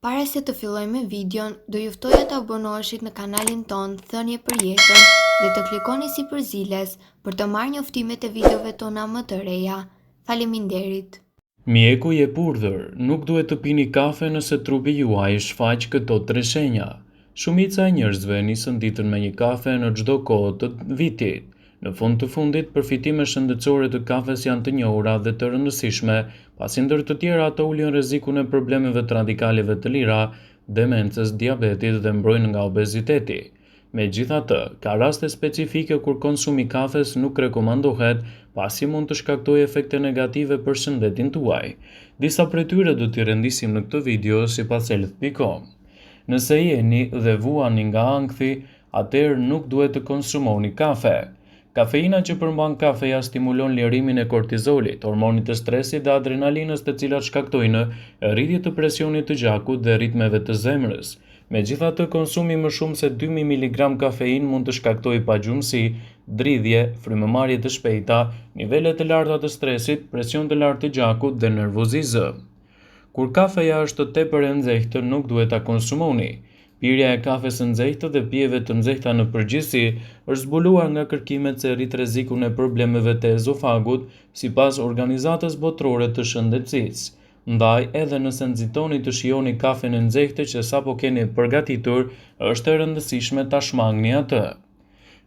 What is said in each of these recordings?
Para se të fillojmë me videon, do ju ftoja të abonoheshit në kanalin ton Thënie për Jetën dhe të klikoni si përziles për të marrë njoftimet e videove tona më të reja. Faleminderit. Mjeku i urdhër, nuk duhet të pini kafe nëse trupi juaj shfaq këto 3 shenja. Shumica e njerëzve nisën ditën me një kafe në çdo kohë të vitit. Në fund të fundit, përfitimet shëndetësore të kafes janë të njohura dhe të rëndësishme, pasi ndër të tjera ato ulin rrezikun e problemeve të radikaleve të lira, demencës, diabetit dhe mbrojnë nga obeziteti. Megjithatë, ka raste specifike kur konsumi i kafes nuk rekomandohet, pasi mund të shkaktojë efekte negative për shëndetin tuaj. Disa prej tyre do t'i rendisim në këtë video sipas health.com. Nëse jeni dhe vuani nga ankthi, atëherë nuk duhet të konsumoni kafe. Kafeina që përmban kafeja stimulon lirimin e kortizolit, hormonit të stresit dhe adrenalinës, të cilat shkaktojnë rritje të presionit të gjakut dhe ritmeve të zemrës. Megjithatë, konsumi më shumë se 2000 mg kafein mund të shkaktojë pagjumësi, dridhje, frymëmarrje të shpejta, nivele të larta të stresit, presion të lartë të gjakut dhe nervozizëm. Kur kafeja është tepër e nxehtë, nuk duhet ta konsumoni. Pirja e kafes së nxehtë dhe pijeve të nxehta në përgjithësi është zbuluar nga kërkimet se rrit rrezikun e problemeve të ezofagut, sipas Organizatës Botërore të Shëndetësisë. Ndaj, edhe nëse nxitoni të shijoni kafen e nxehtë që sapo keni përgatitur, është e rëndësishme ta shmangni atë.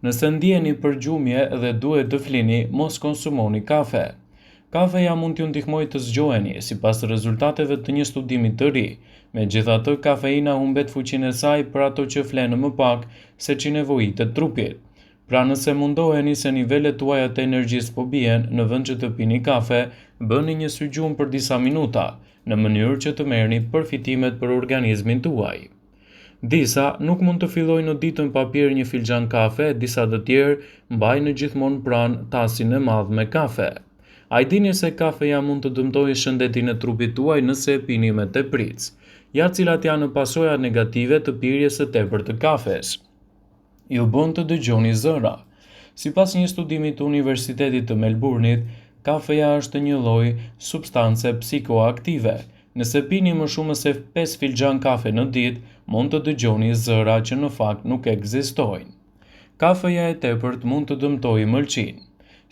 Nëse ndjeni përgjumje dhe duhet të flini, mos konsumoni kafe. Kafeja mund t'ju ndihmojë të zgjoheni, sipas rezultateve të një studimi të ri. Megjithatë, kafeina humbet fuqinë e saj për ato që flenë më pak se që nevojitet trupit. Pra nëse mundoheni se nivelet tuaja të energjisë po bien, në vend që të pini kafe, bëni një sy gjumë për disa minuta, në mënyrë që të merrni përfitimet për organizmin tuaj. Disa nuk mund të fillojnë në ditën pa pirë një filxhan kafe, disa të tjerë mbajnë gjithmonë pranë tasin e madh me kafe. A i dini se kafeja mund të dëmtojë shëndetin e trupit tuaj nëse e pini me tepric? Ja cilat janë pasojat negative të pirjes së tepërt të kafes. Ju bën të dëgjoni zëra. Sipas një studimi të Universitetit të Melbourne-it, kafeja është një lloj substance psikoaktive. Nëse pini më shumë se 5 filxhan kafe në ditë, mund të dëgjoni zëra që në fakt nuk ekzistojnë. Kafeja e tepërt mund të dëmtojë mëlçinë.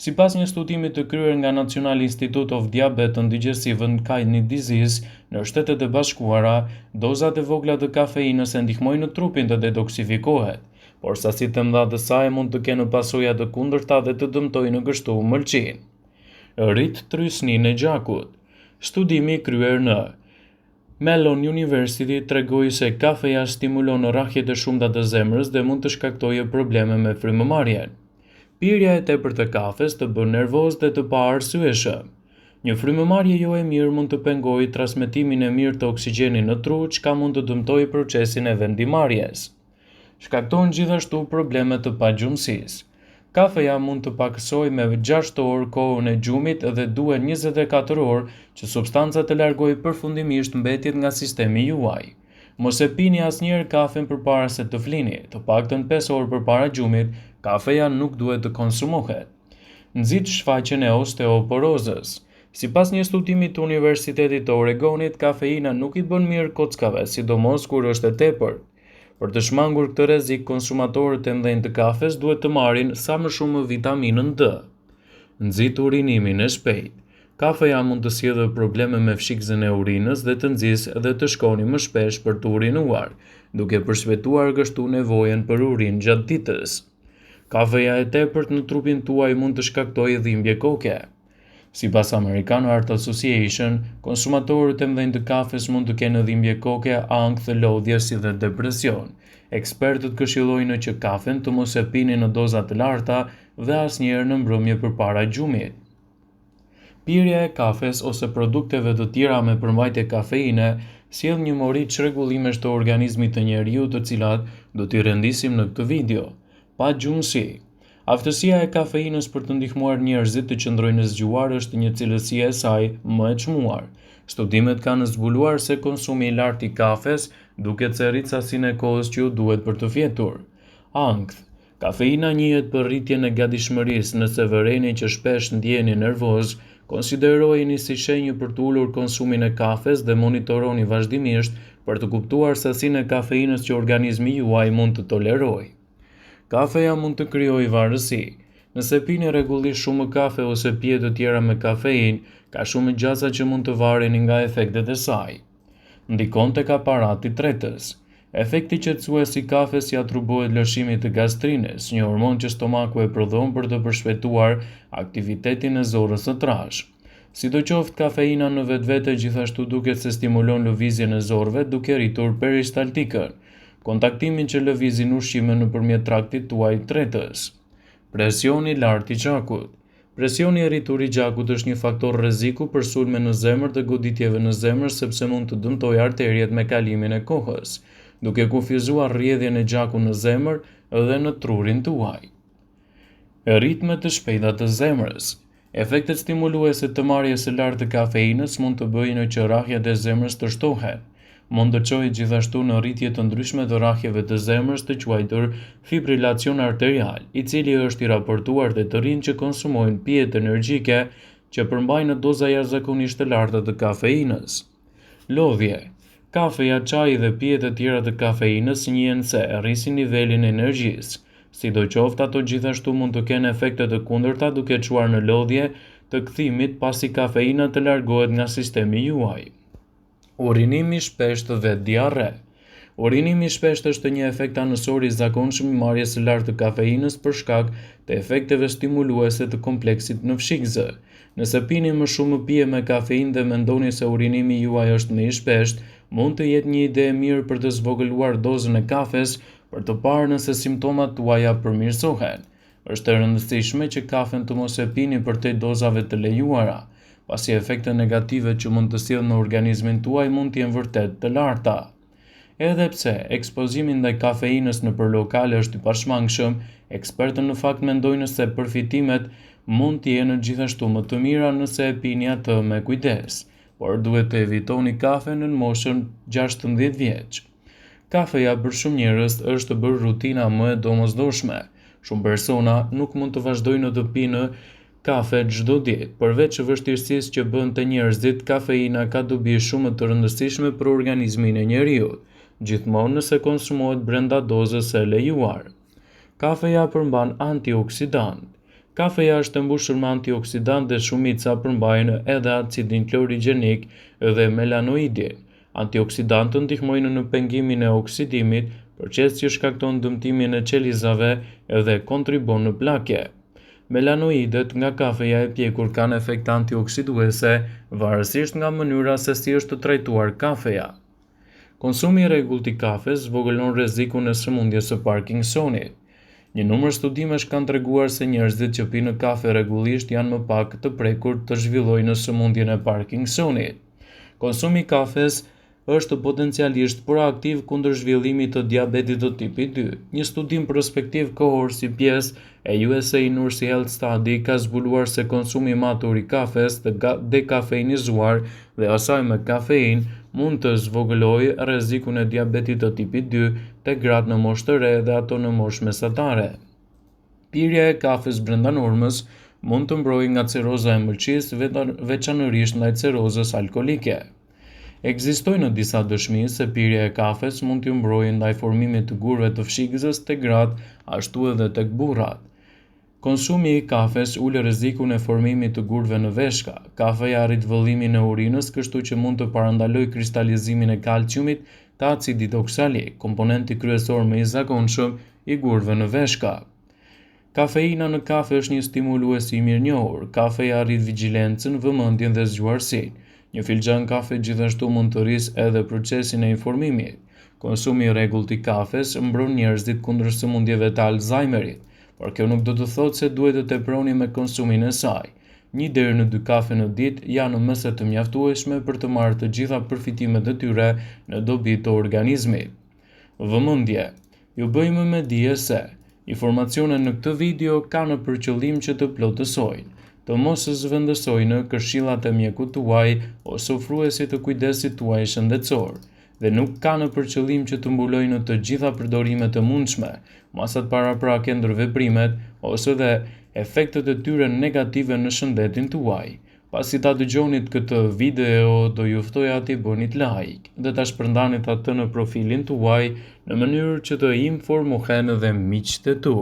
Sipas një studimi të kryer nga National Institute of Diabetes and Digestive and Kidney Disease në Shtetet e Bashkuara, dozat e vogla të kafeinës e ndihmojnë në trupin të detoksifikohet, por sasitë e mëdha të saj mund të kenë pasoja të kundërta dhe të dëmtojnë kështu mëlçinë. Rrit trysninë e gjakut. Studimi kryer në Mellon University tregoi se kafeja stimulon rrahjet e shumta të zemrës dhe mund të shkaktojë probleme me frymëmarrjen. Pirja e tepërt të kafes të bën nervoz dhe të paarsyeshëm. Një frymëmarrje jo e mirë mund të pengojë transmetimin e mirë të oksigjenit në tru, çka mund të dëmtojë procesin e vendimarrjes. Shkakton gjithashtu probleme të pagjumësisë. Kafeja mund të pakësojë me 6 orë kohën e gjumit dhe duhen 24 orë që substanca të largojë përfundimisht mbetjet nga sistemi juaj. Mos e pini asnjëherë kafen përpara se të flini, të paktën 5 orë përpara gjumit, kafeja nuk duhet të konsumohet. Nxit shfaqjen e osteoporozës. Sipas një studimi të Universitetit të Oregonit, kafeina nuk i bën mirë kockave, sidomos kur është e tepërt. Për të shmangur këtë rrezik, konsumatorët e mëdhenj të kafes duhet të marrin sa më shumë vitaminën D. Nxit urinimin e shpejtë. Kafeja mund të sjellë probleme me fshikëzën e urinës dhe të nxjisë dhe të shkoni më shpesh për të urinuar, duke përshpejtuar kështu nevojën për urinë gjatë ditës. Kafeja e tepërt në trupin tuaj mund të shkaktojë dhimbje koke. Sipas American Heart Association, konsumatorët e mëdhenj të kafes mund të kenë dhimbje koke, ankth, lodhje si dhe depresion. Ekspertët këshillojnë që kafen të mos e pini në doza të larta dhe asnjëherë në mbrëmje përpara gjumit. Pirja e kafes ose produkteve të tjera me përmbajtje kafeine sjell një mori çrregullimesh të organizmit të njeriut, të cilat do t'i rendisim në këtë video. Pagjumësi. Aftësia e kafeinës për të ndihmuar njerëzit të qëndrojnë zgjuar është një cilësi e saj më e çmuar. Studimet kanë zbuluar se konsumi i lartë i kafes duket se rrit sasinë e kohës që ju duhet për të fjetur. Ankth. Kafeina njihet për rritjen e gatishmërisë. Nëse vëreni që shpesh ndjeni nervoz, konsiderojeni si shenjë për të ulur konsumin e kafes dhe monitoroni vazhdimisht për të kuptuar sasinë e kafeinës që organizmi juaj mund të tolerojë. Kafeja mund të krijojë varësi. Nëse pini rregullisht shumë kafe ose pije të tjera me kafeinë, ka shumë gjasa që mund të vareni nga efektet e saj. Ndikon tek aparati tretës. Efekti qetësues i kafes i atribuohet lëshimit të gastrines, një hormon që stomaku e prodhon për të përshpejtuar aktivitetin e zorrës së trashë. Sidoqoftë, kafeina në vetvete gjithashtu duket se stimulon lëvizjen e zorrëve duke rritur peristaltikën, kontaktimin që lëvizin ushqime nëpërmjet traktit tuaj tretës. Presioni i lartë i gjakut. Presioni i rritur i gjakut është një faktor rreziku për sulme në zemër dhe goditjeve në zemër sepse mund të dëmtojë arteriet me kalimin e kohës, duke kufizuar rrjedhjen e gjakut në zemër dhe në trurin tuaj. Ritmet të shpejta të zemrës. Efektet stimuluese të marrjes së lartë të kafeinës mund të bëjnë që rrahjet e zemrës të shtohen. Mund të çojë gjithashtu në rritje të ndryshme të rrahjeve të zemrës të quajtur fibrilacion arterial, i cili është i raportuar te të rinj që konsumojnë pijet energjike që përmbajnë doza jashtëzakonisht të larta të kafeinës. Lodhje. Kafeja, çaji dhe pijet e tjera të kafeinës njihen se rrisin nivelin e energjisë. Sidoqoftë, ato gjithashtu mund të kenë efekte të kundërta duke çuar në lodhje të kthimit pasi kafeina të largohet nga sistemi juaj. Urinimi i shpeshtë dhe diarre. Urinimi i shpeshtë është një efekt anësor i zakonshëm i marrjes së lartë të kafeinës për shkak të efekteve stimuluese të kompleksit në fshikzë. Nëse pini më shumë pije me kafeinë dhe mendoni se urinimi juaj është më i shpeshtë, mund të jetë një ide e mirë për të zvogëluar dozën e kafes për të parë nëse simptomat tuaja përmirësohen. Është e rëndësishme që kafen të mos e pini përtej dozave të lejuara, pasi efektet negative që mund të sjellë në organizmin tuaj mund të jenë vërtet të larta. Edhe pse ekspozimi ndaj kafeinës nëpër lokale është i pashmangshëm, ekspertët në fakt mendojnë se përfitimet mund të jenë gjithashtu më të mira nëse e pini atë me kujdes, por duhet të evitoni kafen në moshën 16 vjeç. Kafeja për shumë njerëz është bërë rutina më e domosdoshme. Shumë persona nuk mund të vazhdojnë të pinë kafe çdo ditë, përveç vështirësisë që bën te njerëzit, kafeina ka dobi shumë të rëndësishme për organizmin e njeriut, gjithmonë nëse konsumohet brenda dozës së lejuar. Kafeja përmban antioksidant. Kafeja është e mbushur me antioksidant dhe shumica përmbajnë edhe acidin klorigjenik dhe melanoidin. Antioksidantët ndihmojnë në pengimin e oksidimit, proces që shkakton dëmtimin e qelizave dhe kontribon në plakje. Melanoidet nga kafeja e pjekur kanë efekte antioksiduese, varësisht nga mënyra se si është trajtuar kafeja. Konsumi i rregullt i kafes zvogëlon rrezikun e sëmundjes së Parkinsonit. Një numër studimesh kanë treguar se njerëzit që pinë kafe rregullisht janë më pak të prekur të zhvillojnë sëmundjen e Parkinsonit. Konsumi i kafes është potencialisht proaktiv kundër zhvillimit të diabetit të tipit 2. Një studim prospektiv kohor si pjesë e USA Nurse Health Study ka zbuluar se konsumi i matur i kafes të dekafeinizuar dhe asaj me kafeinë mund të zvogëlojë rrezikun e diabetit të tipit 2 tek gratë në moshë të re dhe ato në moshë mesatare. Pirja e kafes brenda normës mund të mbrojë nga ciroza e mëlçisë, veçanërisht ndaj cirozës alkolike. Ekzistojnë disa dëshmi se pirja e kafes mund t'ju mbrojë ndaj formimit të gurëve të fshikëzës tek gratë, ashtu edhe tek burrat. Konsumi i kafes ul rrezikun e formimit të gurëve në veshka. Kafeja arrit vëllimin e urinës, kështu që mund të parandalojë kristalizimin e kalciumit të acidit oksalik, komponenti kryesor më i zakonshëm i gurëve në veshka. Kafeina në kafe është një stimulues i mirënjohur. Kafeja arrit vigjilencën, vëmendjen dhe zgjuarsinë. Një filxhan kafe gjithashtu mund të rrisë edhe procesin e informimit. Konsumi i rregullt i kafes mbron njerëzit kundër sëmundjeve të Alzheimerit, por kjo nuk do të thotë se duhet të teproni me konsumin e saj. 1 deri në 2 kafe në ditë janë mëse të mjaftueshme për të marrë të gjitha përfitimet e tyre në dobi të organizmit. Vëmendje. Ju bëjmë me dije se informacionet në këtë video kanë për qëllim që të plotësojnë, të mos zhvendësojnë këshillat e mjekut tuaj ose ofruesit të kujdesit tuaj shëndetësor, dhe nuk kanë për qëllim që të mbulojnë të gjitha përdorimet e mundshme, masat paraprake ndër veprimet ose dhe efektet e tyre negative në shëndetin tuaj. Pasi ta dëgjonit këtë video, do ju ftoja t'i bënit like dhe ta shpërndanit atë në profilin tuaj në mënyrë që të informohen edhe miqtë e tu.